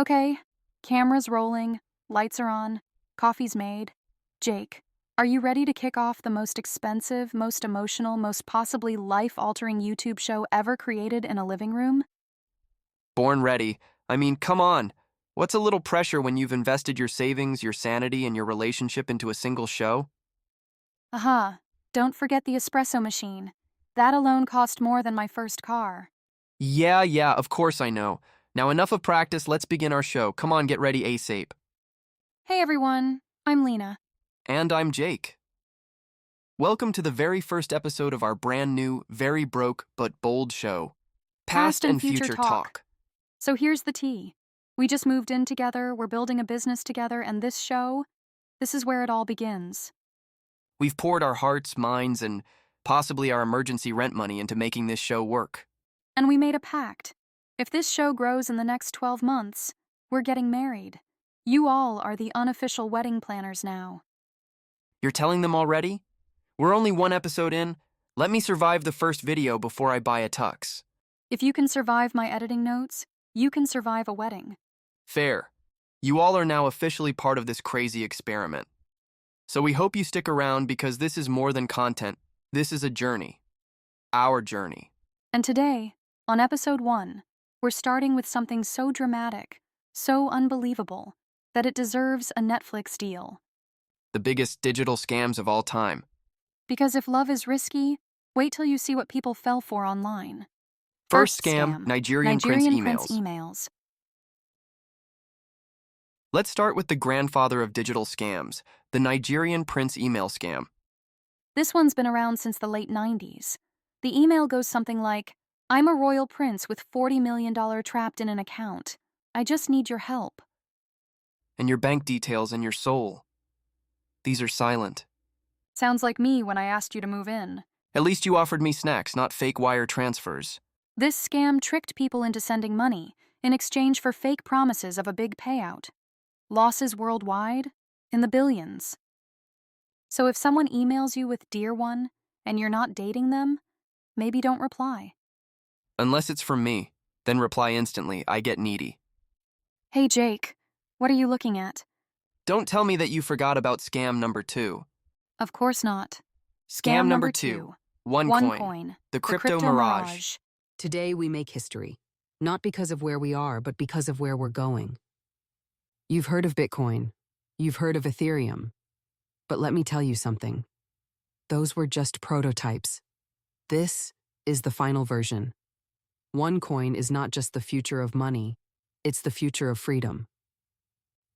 Okay, camera's rolling, lights are on, coffee's made. Jake, are you ready to kick off the most expensive, most emotional, most possibly life-altering YouTube show ever created in a living room? Born ready. I mean, come on. What's a little pressure when you've invested your savings, your sanity, and your relationship into a single show? Aha, don't forget the espresso machine. That alone cost more than my first car. Yeah, of course I know. Now enough of practice, let's begin our show. Come on, get ready ASAP. Hey everyone, I'm Leena. And I'm Jake. Welcome to the very first episode of our brand new, very broke but bold show, Past Past and and Future Future Talk. Talk. So here's the tea. We just moved in together, we're building a business together, and this is where it all begins. We've poured our hearts, minds, and possibly our emergency rent money into making this show work. And we made a pact. If this show grows in the next 12 months, we're getting married. You all are the unofficial wedding planners now. You're telling them already? We're only one episode in. Let me survive the first video before I buy a tux. If you can survive my editing notes, you can survive a wedding. Fair. You all are now officially part of this crazy experiment. So we hope you stick around because this is more than content. This is a journey. Our journey. And today, on episode 1, we're starting with something so dramatic, so unbelievable, that it deserves a Netflix deal. The biggest digital scams of all time. Because if love is risky, wait till you see what people fell for online. First scam, Nigerian prince emails. emails. Let's start with the grandfather of digital scams, the Nigerian prince email scam. This one's been around since the late 90s. The email goes something like, I'm a royal prince with $40 million trapped in an account. I just need your help. And your bank details and your soul. These are silent. Sounds like me when I asked you to move in. At least you offered me snacks, not fake wire transfers. This scam tricked people into sending money in exchange for fake promises of a big payout. Losses worldwide in the billions. So if someone emails you with Dear One and you're not dating them, maybe don't reply. Unless it's from me, then reply instantly. I get needy. Hey Jake, what are you looking at? Don't tell me that you forgot about scam number 2. Of course not. Scam number 2. One coin. The crypto mirage. Today we make history, not because of where we are, but because of where we're going. You've heard of Bitcoin. You've heard of Ethereum. But let me tell you something. Those were just prototypes. This is the final version. OneCoin is not just the future of money, it's the future of freedom.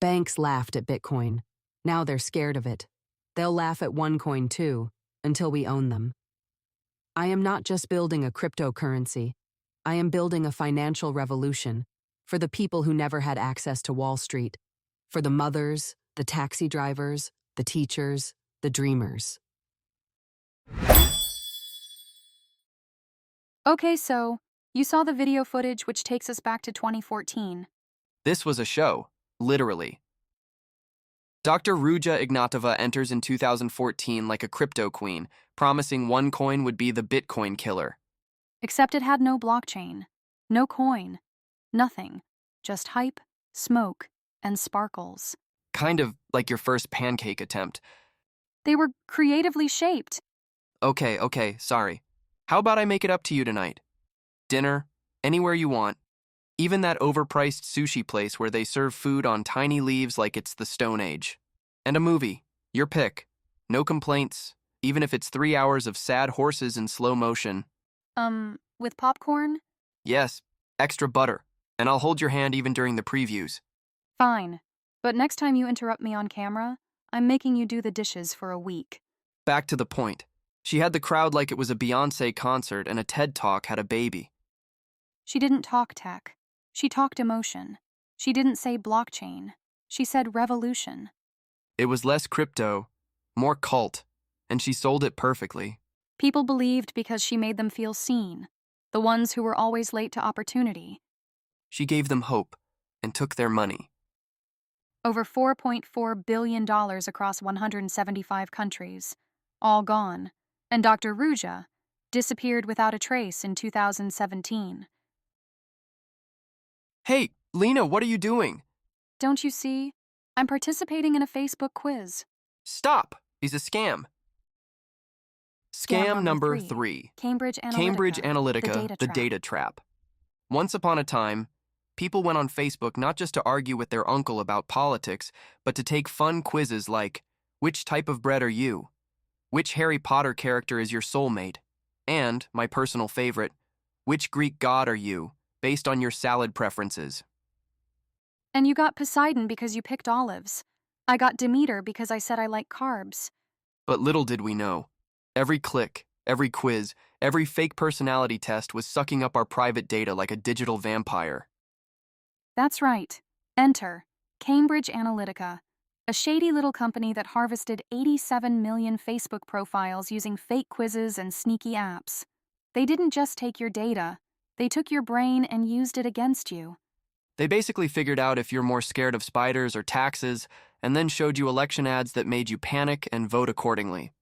Banks laughed at Bitcoin. Now they're scared of it. They'll laugh at OneCoin too, until we own them. I am not just building a cryptocurrency. I am building a financial revolution for the people who never had access to Wall Street, for the mothers, the taxi drivers, the teachers, the dreamers. Okay, so you saw the video footage which takes us back to 2014. This was a show, literally. Dr. Ruja Ignatova enters in 2014 like a crypto queen, promising OneCoin would be the Bitcoin killer. Except it had no blockchain, no coin, nothing, just hype, smoke, and sparkles. Kind of like your first pancake attempt. They were creatively shaped. Okay, sorry. How about I make it up to you tonight? Dinner, anywhere you want. Even that overpriced sushi place where they serve food on tiny leaves like it's the Stone Age. And a movie, your pick. No complaints, even if it's 3 hours of sad horses in slow motion. With popcorn? Yes, extra butter, and I'll hold your hand even during the previews. Fine. But next time you interrupt me on camera, I'm making you do the dishes for a week. Back to the point. She had the crowd like it was a Beyoncé concert and a TED Talk had a baby. She didn't talk tech. She talked emotion. She didn't say blockchain. She said revolution. It was less crypto, more cult, and she sold it perfectly. People believed because she made them feel seen, the ones who were always late to opportunity. She gave them hope and took their money. Over $4.4 billion across 175 countries, all gone, and Dr. Ruja disappeared without a trace in 2017. Hey, Leena, what are you doing? Don't you see? I'm participating in a Facebook quiz. Stop! He's a scam. Scam number 3. 3. Cambridge Analytica. Cambridge Analytica, The the data trap. data trap. Once upon a time, people went on Facebook not just to argue with their uncle about politics, but to take fun quizzes like, which type of bread are you? Which Harry Potter character is your soulmate? And, my personal favorite, which Greek god are you, based on your salad preferences? And you got Poseidon because you picked olives. I got Demeter because I said I like carbs. But little did we know. Every click, every quiz, every fake personality test was sucking up our private data like a digital vampire. That's right. Enter Cambridge Analytica, a shady little company that harvested 87 million Facebook profiles using fake quizzes and sneaky apps. They didn't just take your data, they took your brain and used it against you. They basically figured out if you're more scared of spiders or taxes, and then showed you election ads that made you panic and vote accordingly.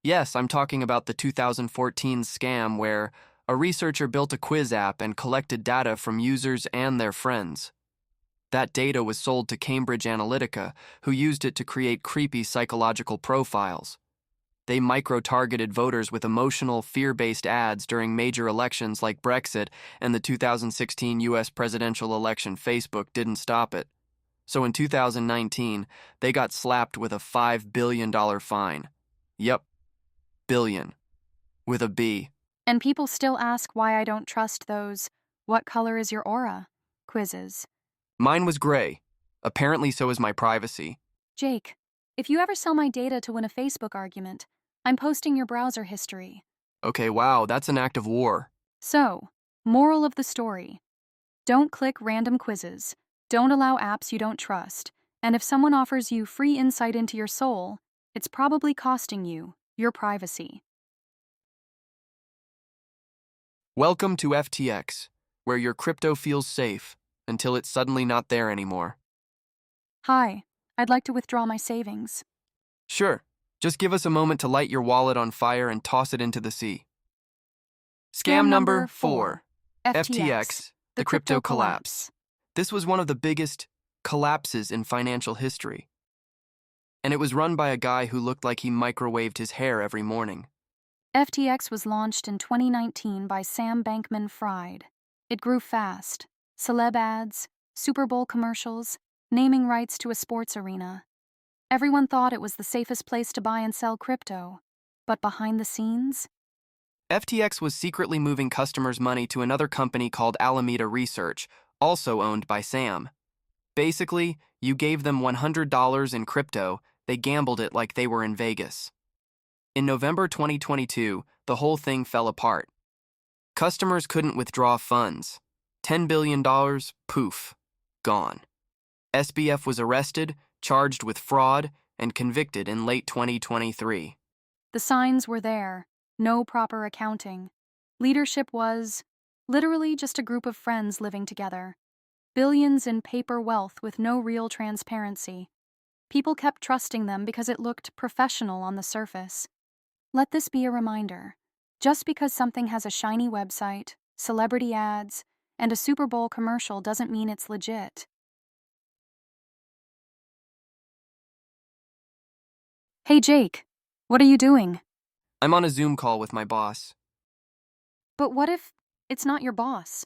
Yes, I'm talking about the 2014 scam where a researcher built a quiz app and collected data from users and their friends. That data was sold to Cambridge Analytica, who used it to create creepy psychological profiles. They micro-targeted voters with emotional, fear-based ads during major elections like Brexit and the 2016 U.S. presidential election. Facebook didn't stop it. So in 2019, they got slapped with a $5 billion fine. Yep, billion. With a B. And people still ask why I don't trust those "what color is your aura" quizzes. Mine was gray. Apparently so is my privacy. Jake, if you ever sell my data to win a Facebook argument, I'm posting your browser history. Okay, wow, that's an act of war. So, moral of the story. Don't click random quizzes. Don't allow apps you don't trust. And if someone offers you free insight into your soul, it's probably costing you your privacy. Welcome to FTX, where your crypto feels safe until it's suddenly not there anymore. Hi, I'd like to withdraw my savings. Sure, just give us a moment to light your wallet on fire and toss it into the sea. Scam number 4. FTX, the crypto collapse. This was one of the biggest collapses in financial history. And it was run by a guy who looked like he microwaved his hair every morning. FTX was launched in 2019 by Sam Bankman-Fried. It grew fast. Celeb ads, Super Bowl commercials, naming rights to a sports arena. Everyone thought it was the safest place to buy and sell crypto. But behind the scenes, FTX was secretly moving customers' money to another company called Alameda Research, also owned by Sam. Basically, you gave them $100 in crypto, they gambled it like they were in Vegas. In November 2022, the whole thing fell apart. Customers couldn't withdraw funds. $10 billion, poof, gone. SBF was arrested, charged with fraud, and convicted in late 2023. the signs were there. No proper accounting. Leadership was literally just a group of friends living together. Billions in paper wealth with no real transparency. People kept trusting them because it looked professional on the surface. Let this be a reminder. Just because something has a shiny website, celebrity ads, and a Super Bowl commercial doesn't mean it's legit. Hey Jake, what are you doing? I'm on a Zoom call with my boss. But what if it's not your boss?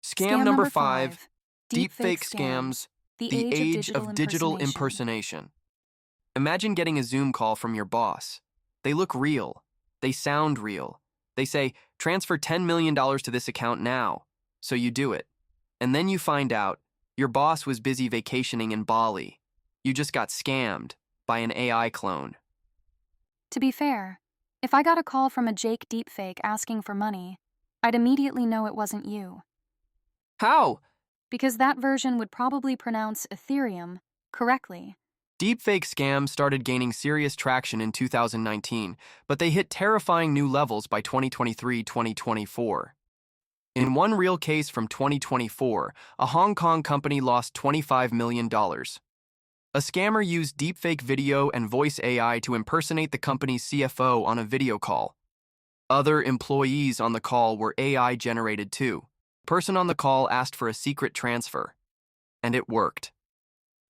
Scam number 5, deepfake scams, the age of digital impersonation. Imagine getting a Zoom call from your boss. They look real. They sound real. They say, transfer $10 million to this account now. So you do it. And then you find out your boss was busy vacationing in Bali. You just got scammed by an AI clone. To be fair, if I got a call from a Jake deepfake asking for money, I'd immediately know it wasn't you. How? Because that version would probably pronounce Ethereum correctly. Deepfake scams started gaining serious traction in 2019, but they hit terrifying new levels by 2023-2024. In one real case from 2024, a Hong Kong company lost $25 million. A scammer used deepfake video and voice AI to impersonate the company's CFO on a video call. Other employees on the call were AI-generated too. Person on the call asked for a secret transfer, and it worked.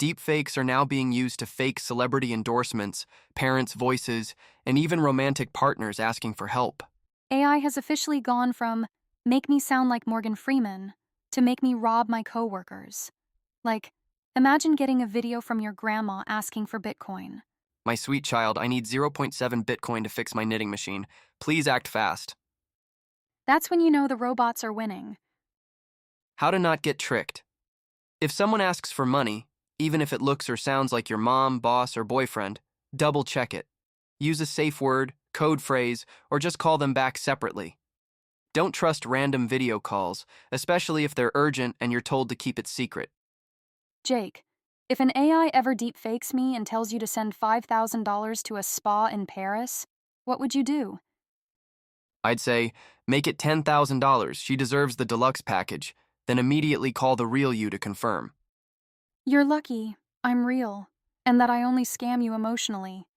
Deepfakes are now being used to fake celebrity endorsements, parents' voices, and even romantic partners asking for help. AI has officially gone from make me sound like Morgan Freeman to make me rob my coworkers. Like, imagine getting a video from your grandma asking for Bitcoin. My sweet child, I need 0.7 Bitcoin to fix my knitting machine. Please act fast. That's when you know the robots are winning. How to not get tricked. If someone asks for money, even if it looks or sounds like your mom, boss, or boyfriend, double check it. Use a safe word, code phrase, or just call them back separately. Don't trust random video calls, especially if they're urgent and you're told to keep it secret. Jake, if an AI ever deepfakes me and tells you to send $5,000 to a spa in Paris, what would you do? I'd say, make it $10,000. She deserves the deluxe package. Then immediately call the real you to confirm. You're lucky I'm real, and that I only scam you emotionally.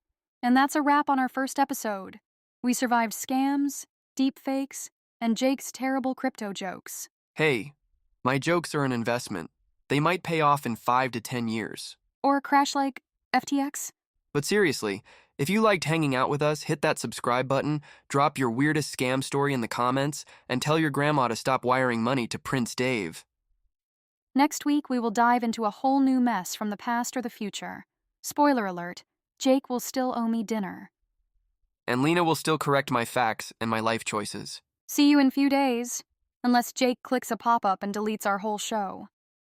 And that's a wrap on our first episode. We survived scams, deepfakes, and Jake's terrible crypto jokes. Hey, my jokes are an investment. They might pay off in 5 to 10 years. Or a crash like FTX? But seriously, if you liked hanging out with us, hit that subscribe button, drop your weirdest scam story in the comments, and tell your grandma to stop wiring money to Prince Dave. Next week, we will dive into a whole new mess from the past or the future. Spoiler alert, Jake will still owe me dinner. And Leena will still correct my facts and my life choices. See you in few days, unless Jake clicks a pop-up and deletes our whole show.